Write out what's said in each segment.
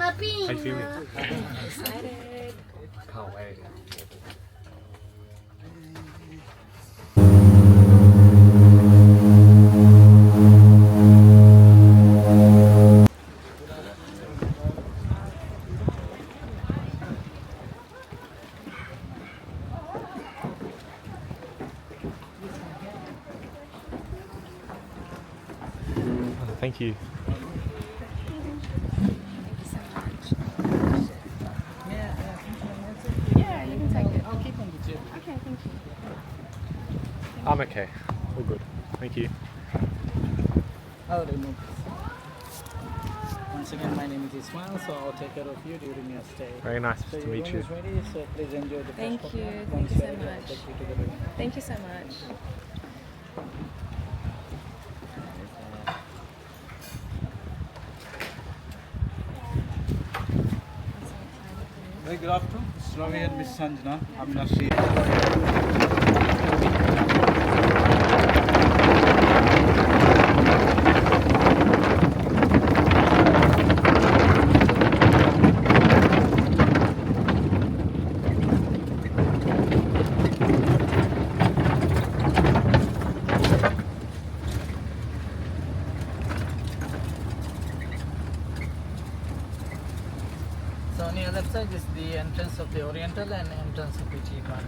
How you feeling? Excited. Can't wait. Thank you. Yeah, you can take it. I'll keep on the table. Okay, thank you. I'm okay. All good. Thank you. I'll remove this. Once again, my name is Ismail, so I'll take care of you during your stay. Very nice So to your meet room you. is ready, so please enjoy the Thank first you. apartment. Thank Once you you're so ready, I'll much. take you to the room. Thank you so much. Very good afternoon. It's Ravi and Miss Sanjana. I'm Nasir. So on your left side is the entrance of the Oriental and entrance of the G1.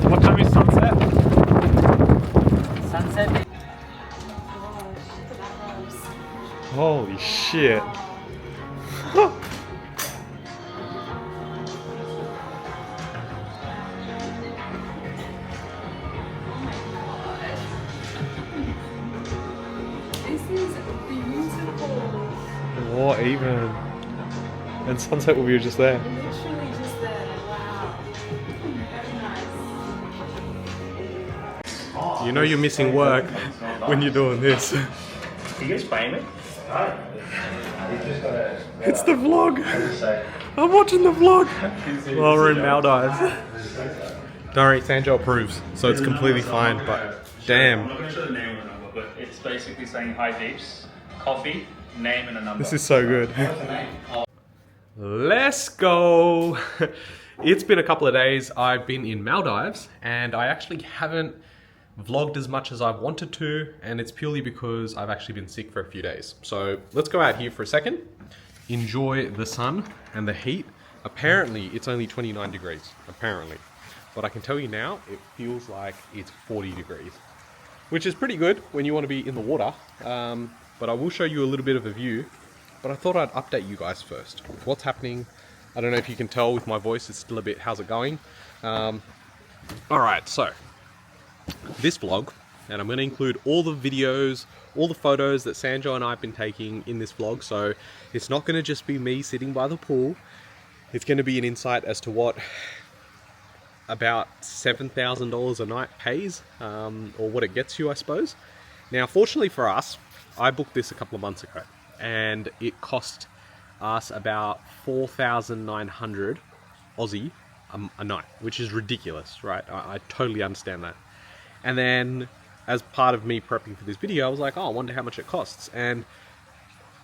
What time is sunset? Sunset. Holy shit. This is beautiful. What even? And sunset will be just there. Literally just there. Wow. Very nice. You know you're missing work when you're doing this. You can explain it. It's the vlog. I'm watching the vlog. While we're in Maldives. Don't worry, Sanjo approves, so it's completely fine, but I'm damn. not going to show the name and the number, but it's basically saying hi Deeps, coffee, name and a number. This is so good. Let's go. It's been a couple of days. I've been in Maldives and I actually haven't vlogged as much as I've wanted to, and it's purely because I've actually been sick for a few days. So let's go out here for a second, enjoy the sun and the heat. Apparently it's only 29 degrees, apparently. But I can tell you now, it feels like it's 40 degrees, which is pretty good when you want to be in the water. But I will show you a little bit of a view, but I thought I'd update you guys first. What's happening? I don't know if you can tell with my voice, it's still a bit, how's it going? All right, so this vlog, and I'm going to include all the videos, all the photos that Sanjo and I have been taking in this vlog. So it's not going to just be me sitting by the pool. it's going to be an insight as to what about $7,000 a night pays, or what it gets you, I suppose. Now, fortunately for us, I booked this a couple of months ago, and it cost us about 4,900 Aussie a night, which is ridiculous, right? I totally understand that. And then, as part of me prepping for this video, I was like, oh, I wonder how much it costs. And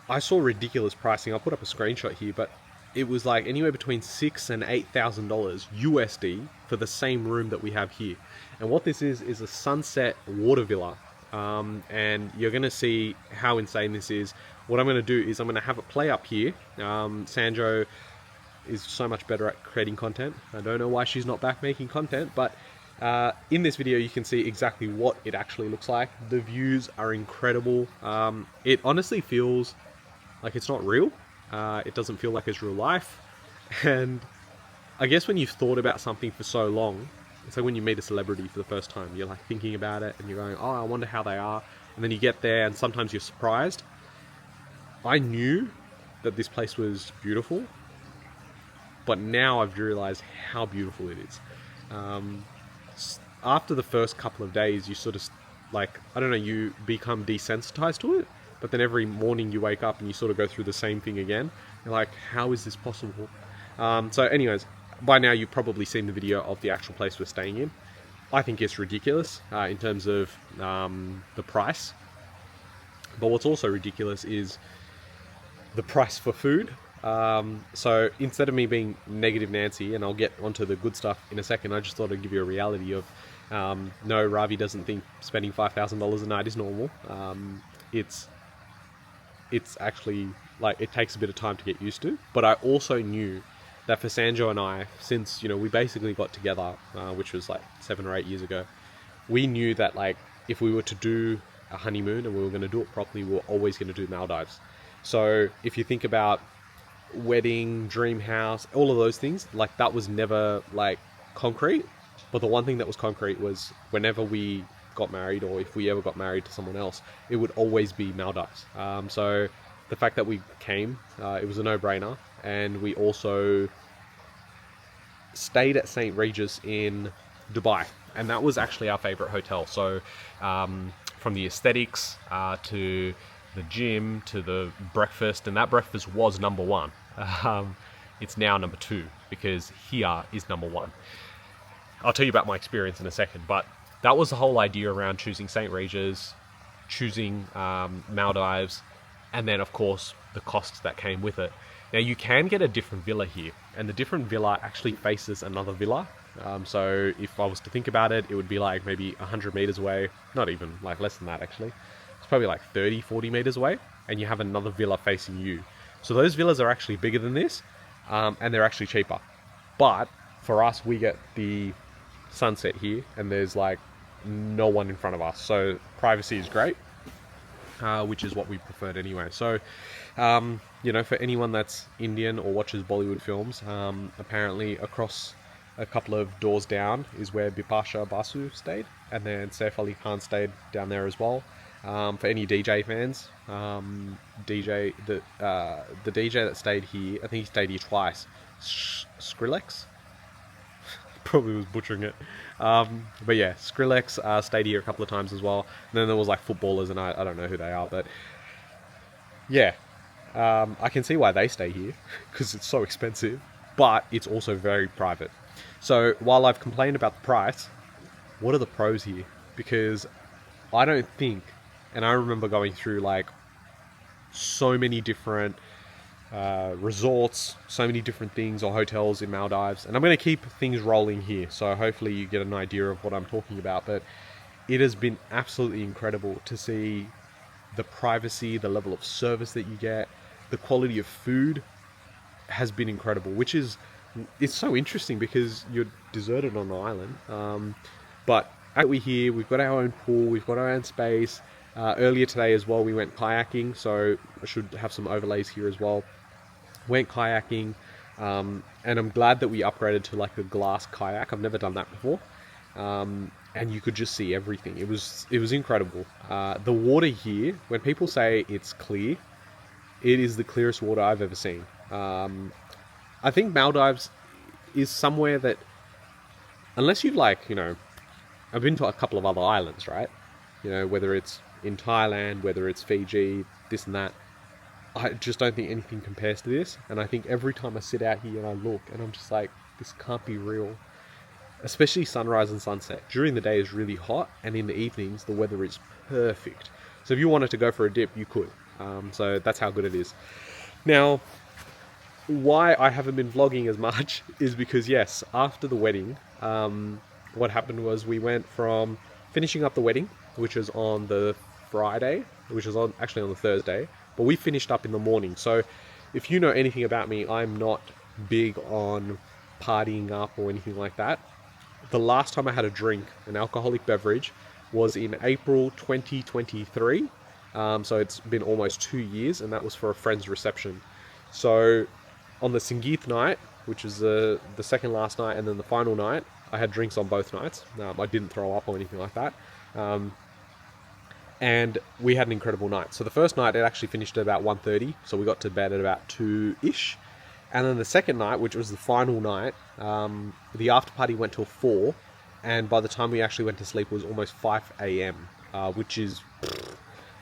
I saw ridiculous pricing. I'll put up a screenshot here, but it was like anywhere between $6,000 and $8,000 USD for the same room that we have here. And what this is a sunset water villa. And you're going to see how insane this is. What I'm going to do is I'm going to have it play up here. Sandro is so much better at creating content. I don't know why she's not back making content, but in this video you can see exactly what it actually looks like. The views are incredible. It honestly feels like it's not real. It doesn't feel like it's real life. And I guess when you've thought about something for so long, it's like when you meet a celebrity for the first time, you're like thinking about it and you're going, oh, I wonder how they are. And then you get there and sometimes you're surprised. I knew that this place was beautiful, but now I've realized how beautiful it is. After the first couple of days, you sort of like, I don't know, you become desensitized to it, but then every morning you wake up and you sort of go through the same thing again. You're like, how is this possible? So anyways, by now you've probably seen the video of the actual place we're staying in. I think it's ridiculous in terms of the price. But what's also ridiculous is the price for food. So instead of me being negative Nancy, and I'll get onto the good stuff in a second, I just thought I'd give you a reality of, no, Ravi doesn't think spending $5,000 a night is normal. It's actually, like, it takes a bit of time to get used to. But I also knew that for Sanjo and I, since, you know, we basically got together, which was like 7 or 8 years ago, we knew that, like, if we were to do a honeymoon and we were going to do it properly, we were always going to do Maldives. So if you think about wedding, dream house, all of those things, like, that was never like concrete. But the one thing that was concrete was whenever we got married, or if we ever got married to someone else, it would always be Maldives. So the fact that we came, it was a no-brainer. And we also stayed at St. Regis in Dubai, and that was actually our favorite hotel. So from the aesthetics to the gym to the breakfast, and that breakfast was number one. It's now number 2 because here is number 1. I'll tell you about my experience in a second, but that was the whole idea around choosing St. Regis, choosing Maldives, and then of course the costs that came with it. Now you can get a different villa here, and the different villa actually faces another villa. So if I was to think about it, it would be like maybe 100 meters away, not even, like less than that actually. It's probably like 30, 40 meters away, and you have another villa facing you. So those villas are actually bigger than this, and they're actually cheaper. But for us, we get the sunset here, and there's like no one in front of us. So privacy is great, which is what we preferred anyway. So, you know, for anyone that's Indian or watches Bollywood films, apparently across a couple of doors down is where Bipasha Basu stayed, and then Saif Ali Khan stayed down there as well. For any DJ fans, the DJ that stayed here, I think he stayed here twice, Skrillex, probably was butchering it, but yeah, Skrillex stayed here a couple of times as well. And then there was like footballers, and I don't know who they are, but yeah, I can see why they stay here because it's so expensive, but it's also very private. So while I've complained about the price, what are the pros here? Because I don't think, and I remember going through like so many different resorts, so many different things or hotels in Maldives, and I'm going to keep things rolling here, so hopefully you get an idea of what I'm talking about. But it has been absolutely incredible to see the privacy, the level of service that you get, the quality of food has been incredible, which is, it's so interesting because you're deserted on an island, but we're here, we've got our own pool, we've got our own space. Earlier today as well, we went kayaking, so I should have some overlays here as well. Went kayaking, and I'm glad that we upgraded to like a glass kayak. I've never done that before, and you could just see everything. It was incredible. The water here, when people say it's clear, it is the clearest water I've ever seen. I think Maldives is somewhere that, unless you've like, I've been to a couple of other islands, right? Whether it's in Thailand, whether it's Fiji, this and that. I just don't think anything compares to this. And I think every time I sit out here and I look, and I'm just like, this can't be real. Especially sunrise and sunset. During the day is really hot, and in the evenings the weather is perfect. So if you wanted to go for a dip, you could. So that's how good it is. Now, why I haven't been vlogging as much is because, yes, after the wedding, what happened was we went from finishing up the wedding, which was on the Friday, which was actually on the Thursday, but we finished up in the morning. So if you know anything about me, I'm not big on partying up or anything like that. The last time I had a drink, an alcoholic beverage, was in April 2023. So it's been almost 2 years, and that was for a friend's reception. So on the Sangeeth night, which was the second last night, and then the final night, I had drinks on both nights. I didn't throw up or anything like that. And we had an incredible night. So the first night, it actually finished at about 1:30, so we got to bed at about 2-ish. And then the second night, which was the final night, the after party went till 4, and by the time we actually went to sleep, it was almost 5 a.m, which is,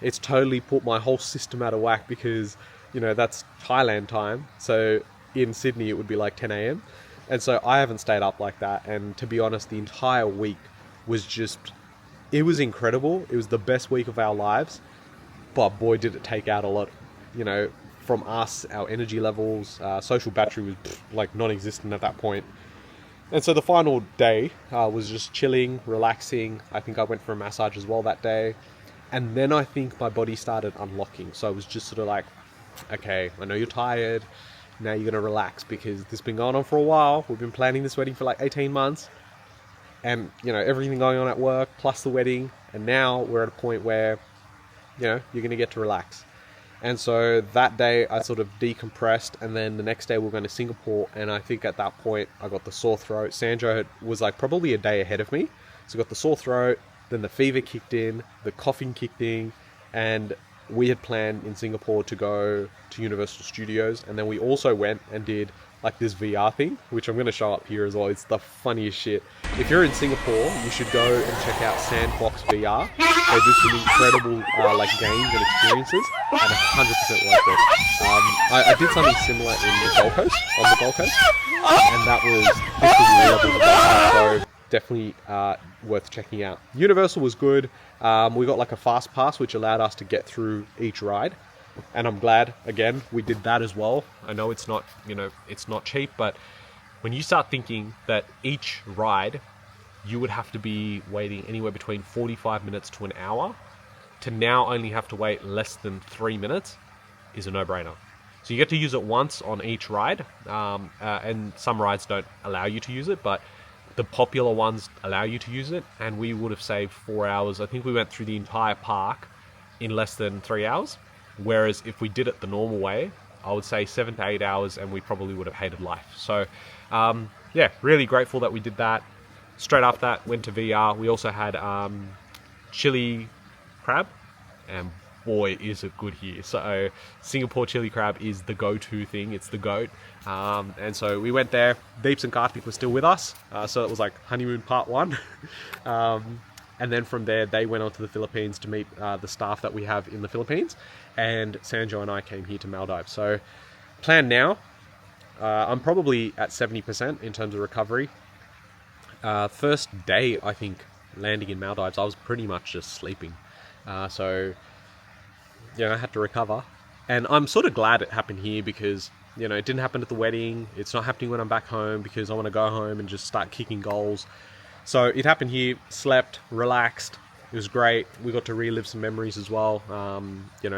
it's totally put my whole system out of whack, because, that's Thailand time. So in Sydney, it would be like 10 a.m. And so I haven't stayed up like that. And to be honest, the entire week was just, it was incredible. It was the best week of our lives. But boy, did it take out a lot, from us, our energy levels. Social battery was like non-existent at that point. And so the final day was just chilling, relaxing. I think I went for a massage as well that day. And then I think my body started unlocking. So I was just sort of like, okay, I know you're tired. Now you're going to relax, because this has been going on for a while. We've been planning this wedding for like 18 months. And, everything going on at work, plus the wedding. And now we're at a point where, you're going to get to relax. And so that day I sort of decompressed, and then the next day we're going to Singapore, and I think at that point I got the sore throat. Sandro was like probably a day ahead of me. So I got the sore throat, then the fever kicked in, the coughing kicked in, and we had planned in Singapore to go to Universal Studios, and then we also went and did like this VR thing, which I'm going to show up here as well. It's the funniest shit. If you're in Singapore, you should go and check out Sandbox VR. They do some incredible like games and experiences, and 100% worth it. I did something similar on the Gold Coast, and that was really good. So definitely worth checking out. Universal was good. We got like a fast pass, which allowed us to get through each ride. And I'm glad, again, we did that as well. I know it's not, it's not cheap, but when you start thinking that each ride, you would have to be waiting anywhere between 45 minutes to an hour, to now only have to wait less than 3 minutes, is a no-brainer. So you get to use it once on each ride, and some rides don't allow you to use it, but the popular ones allow you to use it, and we would have saved 4 hours. I think we went through the entire park in less than 3 hours. Whereas if we did it the normal way, I would say 7 to 8 hours, and we probably would have hated life. So, yeah, really grateful that we did that. Straight after that, went to VR. We also had chili crab, and boy, is it good here. So Singapore chili crab is the go-to thing. It's the GOAT. And so we went there. Deeps and Karthik were still with us. So it was like honeymoon part 1. And then from there, they went on to the Philippines to meet the staff that we have in the Philippines. And Sanjo and I came here to Maldives. So plan now, I'm probably at 70% in terms of recovery. First day, I think, landing in Maldives, I was pretty much just sleeping. So, I had to recover. And I'm sort of glad it happened here, because, it didn't happen at the wedding. It's not happening when I'm back home, because I want to go home and just start kicking goals. So it happened here, slept, relaxed. It was great. We got to relive some memories as well,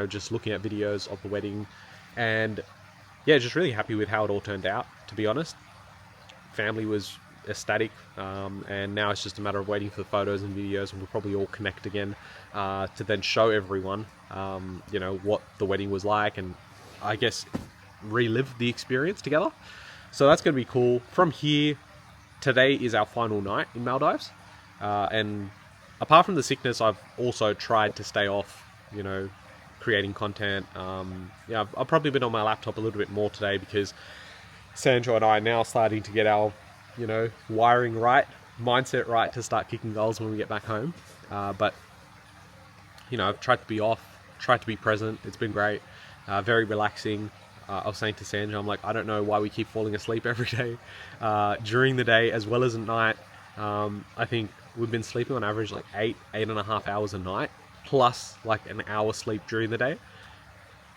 just looking at videos of the wedding. And yeah, just really happy with how it all turned out, to be honest. Family was ecstatic, and now it's just a matter of waiting for the photos and videos, and we'll probably all connect again to then show everyone, what the wedding was like, and I guess relive the experience together. So that's going to be cool. From here, today is our final night in Maldives, and apart from the sickness, I've also tried to stay off, creating content. I've probably been on my laptop a little bit more today, because Sandra and I are now starting to get our, wiring right, mindset right to start kicking goals when we get back home. But I've tried to be off, tried to be present. It's been great, very relaxing. I was saying to Sandra, I'm like, I don't know why we keep falling asleep every day, during the day as well as at night. I think we've been sleeping on average like 8.5 hours a night, plus like an hour sleep during the day.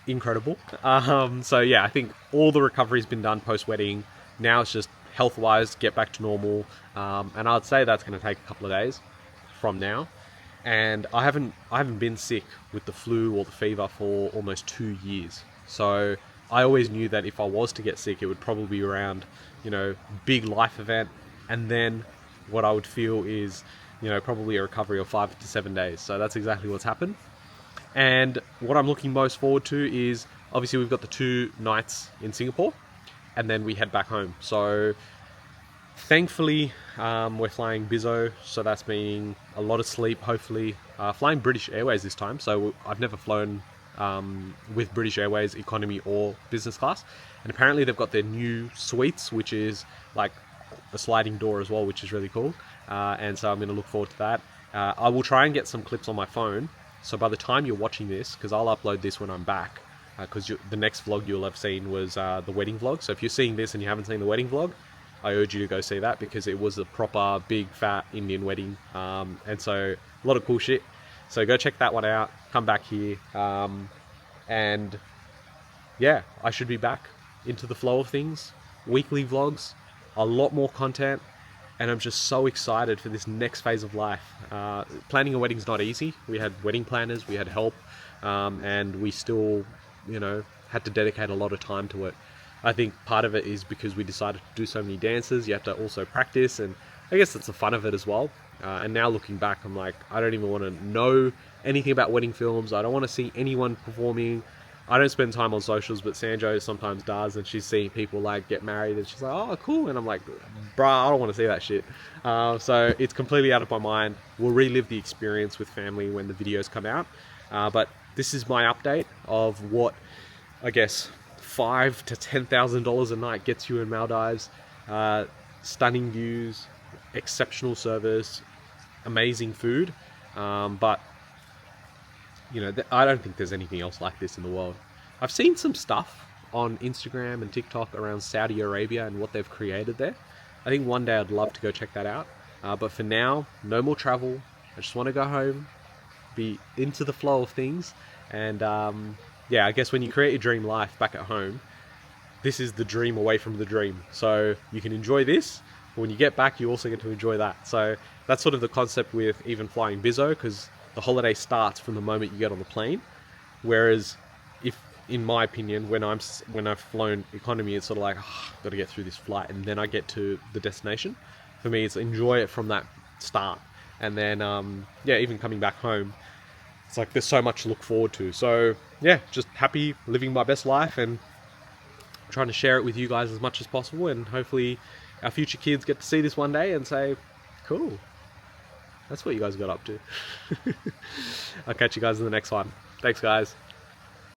Incredible. So yeah, I think all the recovery's been done post-wedding. Now it's just health-wise, get back to normal. And I'd say that's going to take a couple of days from now. And I haven't been sick with the flu or the fever for almost 2 years. So I always knew that if I was to get sick, it would probably be around, big life event. And then what I would feel is, probably a recovery of 5 to 7 days. So that's exactly what's happened. And what I'm looking most forward to is, obviously we've got the 2 nights in Singapore and then we head back home. So thankfully, we're flying Bizzo, so that's meaning a lot of sleep, hopefully. Flying British Airways this time, so I've never flown with British Airways economy or business class. And apparently they've got their new suites, which is like a sliding door as well, which is really cool. And so I'm going to look forward to that. I will try and get some clips on my phone. So by the time you're watching this, because I'll upload this when I'm back, because the next vlog you'll have seen was the wedding vlog. So if you're seeing this and you haven't seen the wedding vlog, I urge you to go see that, because it was a proper big fat Indian wedding. And so a lot of cool shit. So go check that one out, come back here. And yeah, I should be back into the flow of things. Weekly vlogs, a lot more content. And I'm just so excited for this next phase of life. Planning a wedding's not easy. We had wedding planners, we had help, and we still, had to dedicate a lot of time to it. I think part of it is because we decided to do so many dances. You have to also practice, and I guess that's the fun of it as well. And now looking back, I'm like, I don't even want to know anything about wedding films. I don't want to see anyone performing. I don't spend time on socials, but Sanjo sometimes does, and she's seeing people like get married, and she's like, "Oh, cool," and I'm like, "Bruh, I don't want to see that shit." So it's completely out of my mind. We'll relive the experience with family when the videos come out. But this is my update of what, I guess, $5,000 to $10,000 a night gets you in Maldives. Stunning views, exceptional service, amazing food, but I don't think there's anything else like this in the world. I've seen some stuff on Instagram and TikTok around Saudi Arabia and what they've created there. I think one day I'd love to go check that out. But for now, no more travel. I just want to go home, be into the flow of things. And yeah, I guess when you create your dream life back at home, this is the dream away from the dream. So you can enjoy this, but when you get back, you also get to enjoy that. So that's sort of the concept with even flying Bizzo, because the holiday starts from the moment you get on the plane. Whereas if, in my opinion, when I've flown economy, it's sort of like, I've got to get through this flight and then I get to the destination. For me, it's enjoy it from that start. And then, yeah, even coming back home, it's like there's so much to look forward to. So yeah, just happy living my best life and trying to share it with you guys as much as possible. And hopefully our future kids get to see this one day and say, cool, that's what you guys got up to. I'll catch you guys in the next one. Thanks, guys.